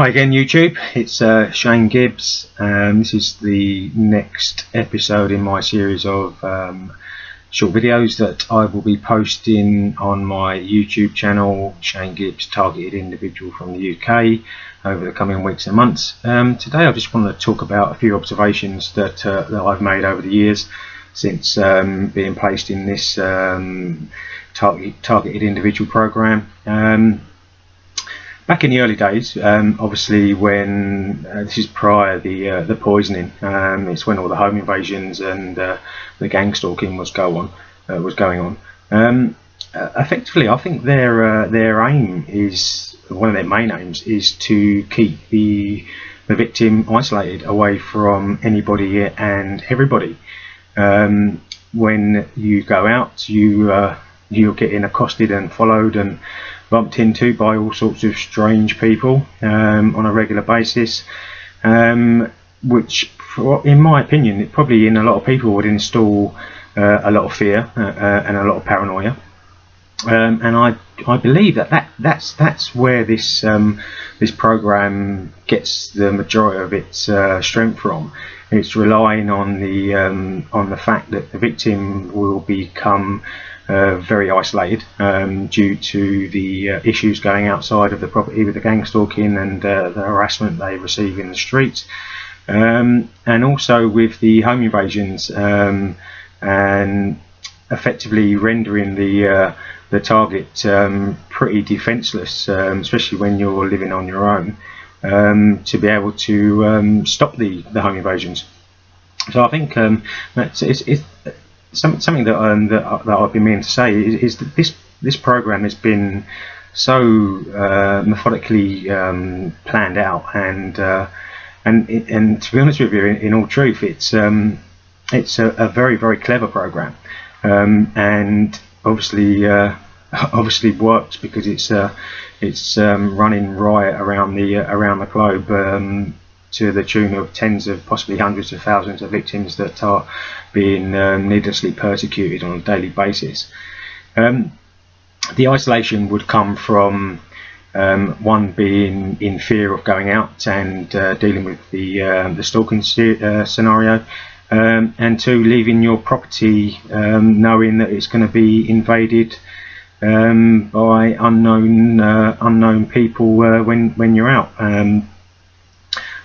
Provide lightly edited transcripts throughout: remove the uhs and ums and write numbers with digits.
Hi again YouTube, it's Shane Gibbs. This is the next episode in my series of short videos that I will be posting on my YouTube channel, Shane Gibbs, Targeted Individual from the UK, over the coming weeks and months. Today I just want to talk about a few observations that I've made over the years since being placed in this Targeted Individual program. Back in the early days, obviously when this is prior the poisoning, it's when all the home invasions and the gang stalking was going on. Effectively, I think their aim is, one of their main aims is to keep the victim isolated away from anybody and everybody. When you go out, you're getting accosted and followed and bumped into by all sorts of strange people on a regular basis, which, in my opinion, it probably in a lot of people would install a lot of fear and a lot of paranoia. And I believe that's where this program gets the majority of its strength from. It's relying on the fact that the victim will become very isolated due to the issues going outside of the property with the gang stalking and the harassment they receive in the streets, and also with the home invasions, and effectively rendering the target pretty defenceless, especially when you're living on your own, to be able to stop the home invasions. So I think it's something that I've been meaning to say is that this program has been so methodically planned out, and to be honest with you, in all truth, it's a very, very clever program, and obviously works because it's running riot around the globe, to the tune of tens of, possibly hundreds of thousands of victims that are being needlessly persecuted on a daily basis. The isolation would come from one, being in fear of going out and dealing with the stalking scenario, and two, leaving your property knowing that it's going to be invaded by unknown people when you're out.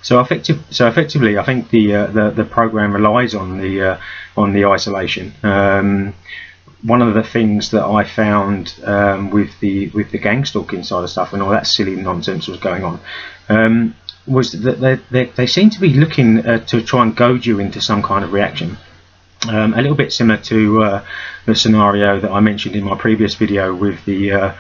So effectively, I think the program relies on the isolation. One of the things that I found with the gang stalking side of stuff, and all that silly nonsense was going on, was that they seem to be looking to try and goad you into some kind of reaction. A little bit similar to the scenario that I mentioned in my previous video with the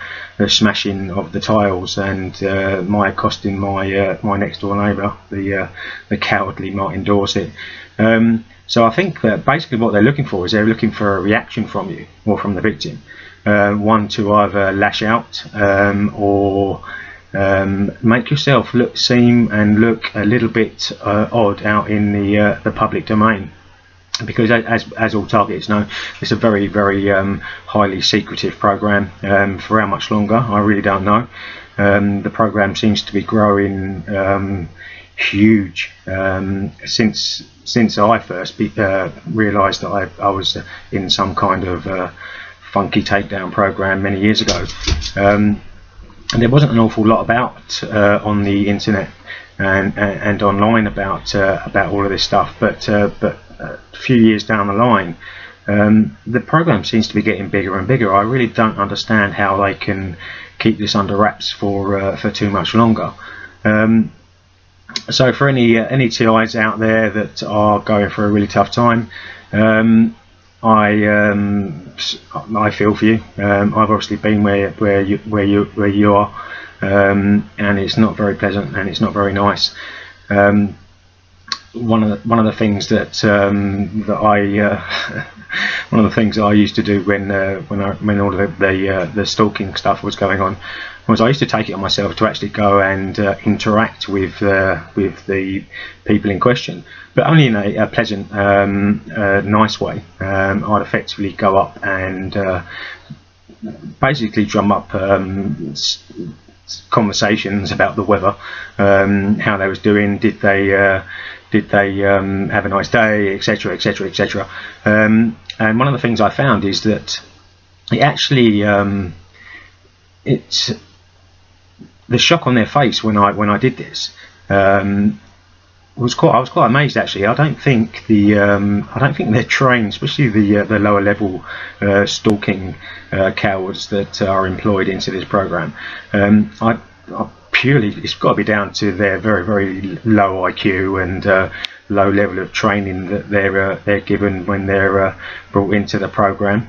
smashing of the tiles and my accosting my next door neighbour, the cowardly Martin Dorset. So I think that basically what they're looking for is they're looking for a reaction from you or from the victim, one to either lash out or make yourself seem and look a little bit odd out in the public domain. Because as all targets know, it's a very, very highly secretive program. For how much longer, I really don't know. The program seems to be growing huge since I first realised that I was in some kind of funky takedown program many years ago. And there wasn't an awful lot about on the internet and online about all of this stuff, but a few years down the line, the program seems to be getting bigger and bigger. I really don't understand how they can keep this under wraps for too much longer. So for any TIs out there that are going through a really tough time, I feel for you. I've obviously been where you are, and it's not very pleasant and it's not very nice. One of the things that one of the things that I used to do when all of the stalking stuff was going on was I used to take it on myself to actually go and interact with the people in question, but only in a pleasant, nice way. I'd effectively go up and basically drum up conversations about the weather, how they was doing, did they have a nice day, etc., etc., etc. And one of the things I found is that it actually it's the shock on their face when I did this. I was quite amazed actually. I don't think they're trained, especially the lower level stalking cowards that are employed into this program. I purely, it's got to be down to their very, very low IQ and low level of training that they're given when they're brought into the program.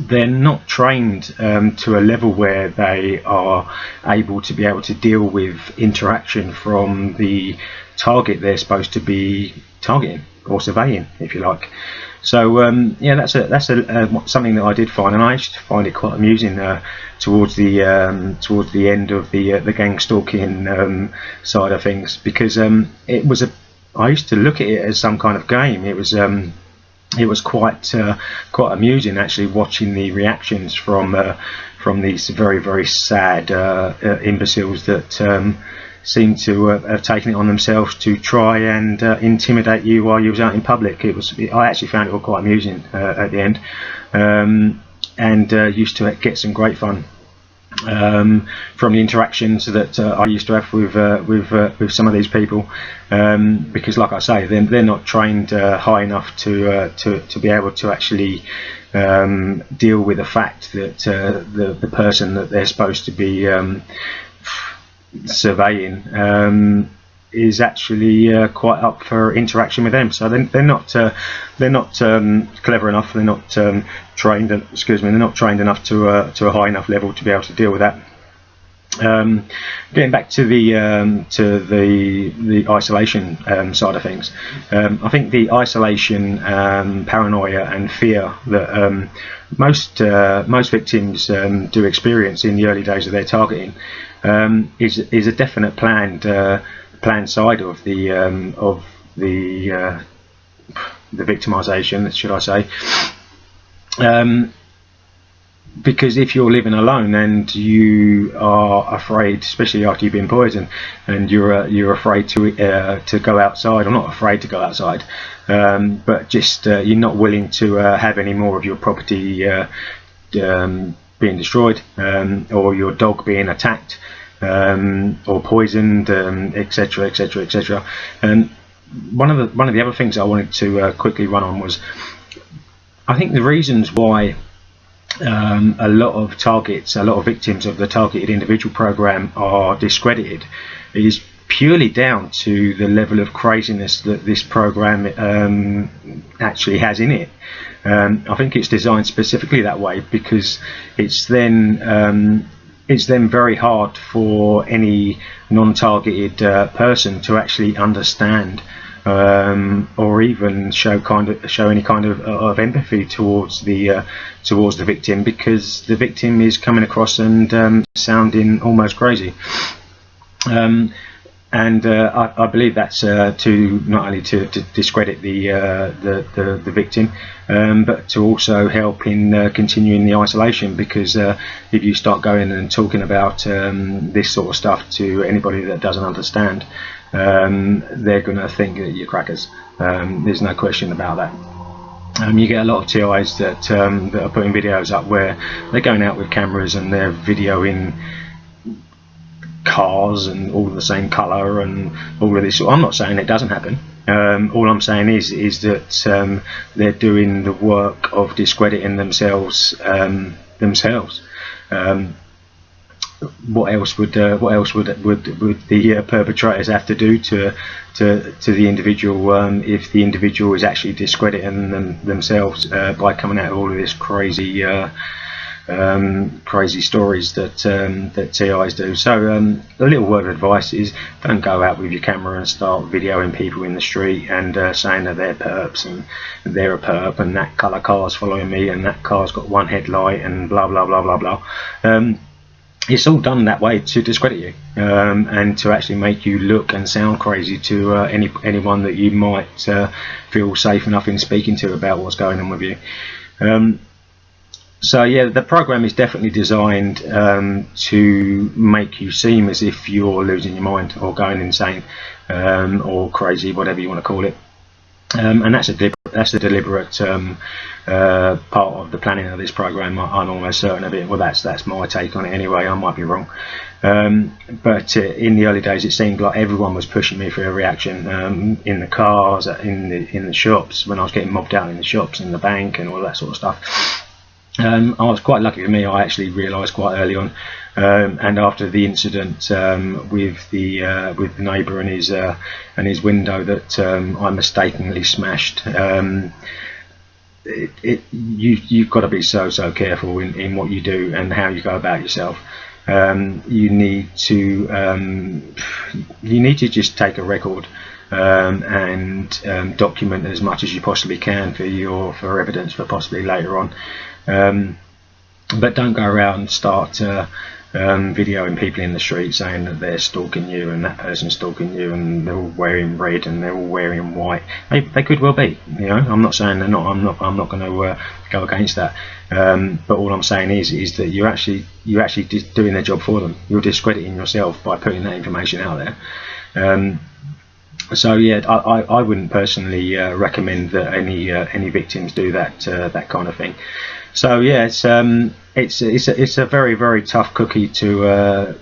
They're not trained to a level where they are able to deal with interaction from the target they're supposed to be targeting or surveying, if you like. So yeah, that's something that I did find, and I used to find it quite amusing towards the end of the gang stalking side of things, because I used to look at it as some kind of game. It was quite amusing actually, watching the reactions from these very, very sad imbeciles that seem to have taken it on themselves to try and intimidate you while you was out in public. I actually found it all quite amusing at the end, and used to get some great fun from the interactions that I used to have with some of these people, because, like I say, they're not trained high enough to be able to actually deal with the fact that the person that they're supposed to be surveying is actually quite up for interaction with them. So they're not clever enough. They're not trained. Excuse me. They're not trained enough to a high enough level to be able to deal with that. Getting back to the isolation side of things, I think the isolation, paranoia, and fear that most victims do experience in the early days of their targeting is a definite planned side of the victimization, should I say. Because if you're living alone and you are afraid, especially after you've been poisoned, and you're afraid to go outside, or not afraid to go outside, but just you're not willing to have any more of your property being destroyed, or your dog being attacked, or poisoned, etc., etc., etc. And one of the other things I wanted to quickly run on was, I think the reasons why a lot of victims of the targeted individual program are discredited is purely down to the level of craziness that this program actually has in it. I think it's designed specifically that way because it's then very hard for any non-targeted person to actually understand or even show any kind of empathy towards the victim, because the victim is coming across and sounding almost crazy. And I believe that's to not only to discredit the victim, but to also help in continuing the isolation, because if you start going and talking about this sort of stuff to anybody that doesn't understand, they're going to think that you're crackers. There's no question about that. You get a lot of TIs that are putting videos up where they're going out with cameras and they're videoing cars and all the same colour and all of this. I'm not saying it doesn't happen. All I'm saying is that they're doing the work of discrediting themselves. What else would the perpetrators have to do to the individual if the individual is actually discrediting themselves by coming out of all of this crazy stories that TIs do. So a little word of advice is, don't go out with your camera and start videoing people in the street and saying that they're perps and they're a perp and that colour car's following me and that car's got one headlight and blah blah blah blah blah. It's all done that way to discredit you and to actually make you look and sound crazy to anyone that you might feel safe enough in speaking to about what's going on with you. So yeah, the program is definitely designed to make you seem as if you're losing your mind or going insane, or crazy, whatever you want to call it. And that's a deliberate part of the planning of this program. I'm almost certain of it. Well, that's my take on it anyway. I might be wrong, but in the early days, it seemed like everyone was pushing me for a reaction, in the cars, in the shops, when I was getting mobbed out in the shops, in the bank, and all that sort of stuff. I was quite lucky for me. I actually realised quite early on, and after the incident with the neighbour and his window that I mistakenly smashed. You've got to be so careful in what you do and how you go about yourself. You need to just take a record and document as much as you possibly can for evidence for possibly later on. But don't go around and start videoing people in the street saying that they're stalking you and that person's stalking you and they're all wearing red and they're all wearing white. They could well be, you know. I'm not saying they're not. I'm not going to go against that. But all I'm saying is that you're actually just doing their job for them. You're discrediting yourself by putting that information out there. So yeah, I wouldn't personally recommend that any victims do that kind of thing. So yeah, it's a very tough cookie to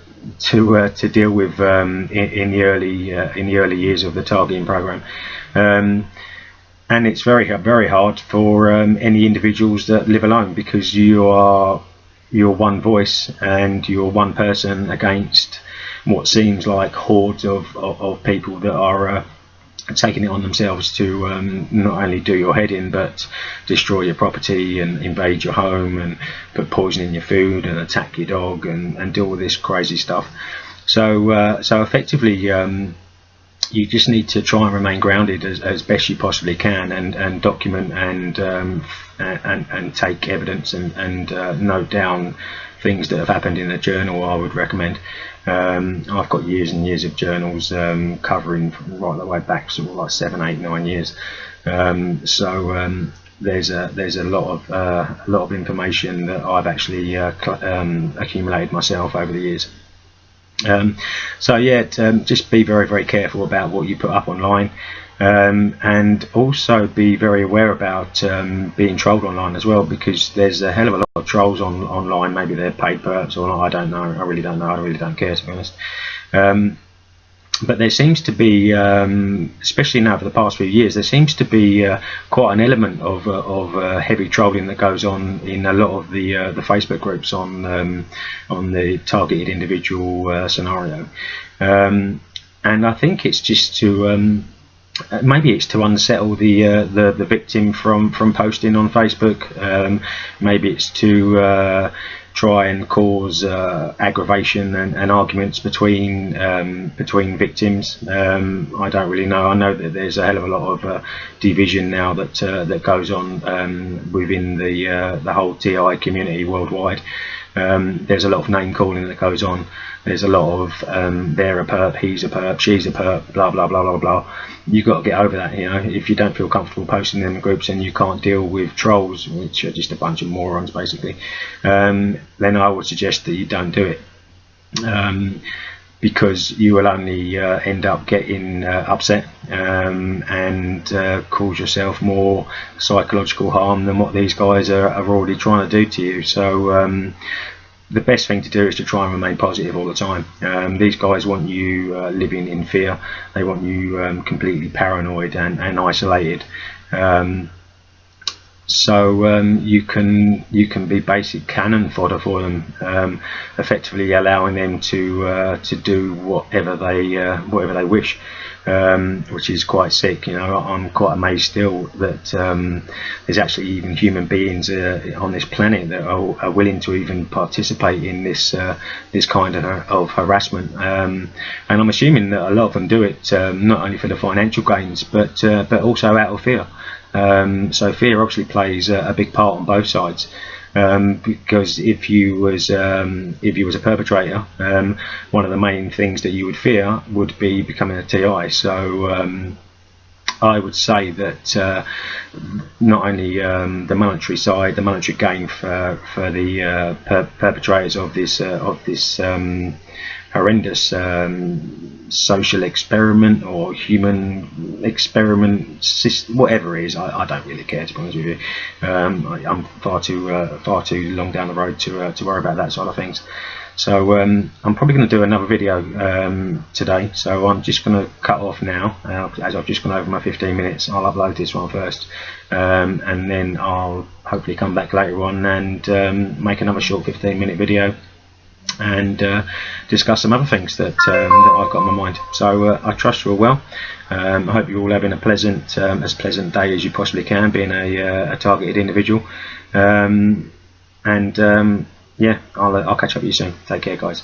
deal with in the early years of the targeting program, and it's very hard for any individuals that live alone, because you're one voice and you're one person against what seems like hordes of people that are taking it on themselves to not only do your head in, but destroy your property and invade your home and put poison in your food and attack your dog and do all this crazy stuff. So effectively, you just need to try and remain grounded as best you possibly can, and document and take evidence and note down things that have happened in a journal. I would recommend. I've got years and years of journals covering right the way back, sort of like 7, 8, 9 years. There's a lot of information that I've actually accumulated myself over the years. Just be very careful about what you put up online, and also be very aware about being trolled online as well, because there's a hell of a lot of trolls online. Maybe they're paid perps or not, I don't know. I really don't know. I really don't care, to be honest. But there seems to be, especially now for the past few years, there seems to be quite an element of heavy trolling that goes on in a lot of the Facebook groups on the targeted individual scenario, and I think it's just to maybe it's to unsettle the victim from posting on Facebook. Maybe it's to try and cause aggravation and arguments between victims. I don't really know. I know that there's a hell of a lot of division now that goes on within the whole TI community worldwide. There's a lot of name calling that goes on. There's a lot of they're a perp, he's a perp, she's a perp, blah blah blah blah blah. You've got to get over that. You know, if you don't feel comfortable posting in the groups and you can't deal with trolls, which are just a bunch of morons basically, then I would suggest that you don't do it, because you will only end up getting upset and cause yourself more psychological harm than what these guys are already trying to do to you. So the best thing to do is to try and remain positive all the time. These guys want you living in fear. They want you completely paranoid and isolated. You can be basic cannon fodder for them, effectively allowing them to do whatever they wish, which is quite sick. You know, I'm quite amazed still that there's actually even human beings on this planet that are willing to even participate in this kind of harassment, and I'm assuming that a lot of them do it not only for the financial gains, but also out of fear. So fear obviously plays a big part on both sides, because if you was a perpetrator, one of the main things that you would fear would be becoming a TI. So I would say that not only the monetary side, the monetary gain for the perpetrators of this horrendous social experiment or human experiment system, whatever it is, I don't really care, to be honest with you. I'm far too long down the road to worry about that sort of things. So I'm probably going to do another video today, so I'm just going to cut off now, as I've just gone over my 15 minutes. I'll upload this one first, and then I'll hopefully come back later on and make another short 15-minute video and discuss some other things that I've got on my mind. So I trust you're all well. I hope you're all having a pleasant day as you possibly can, being a targeted individual. Yeah, I'll catch up with you soon. Take care, guys.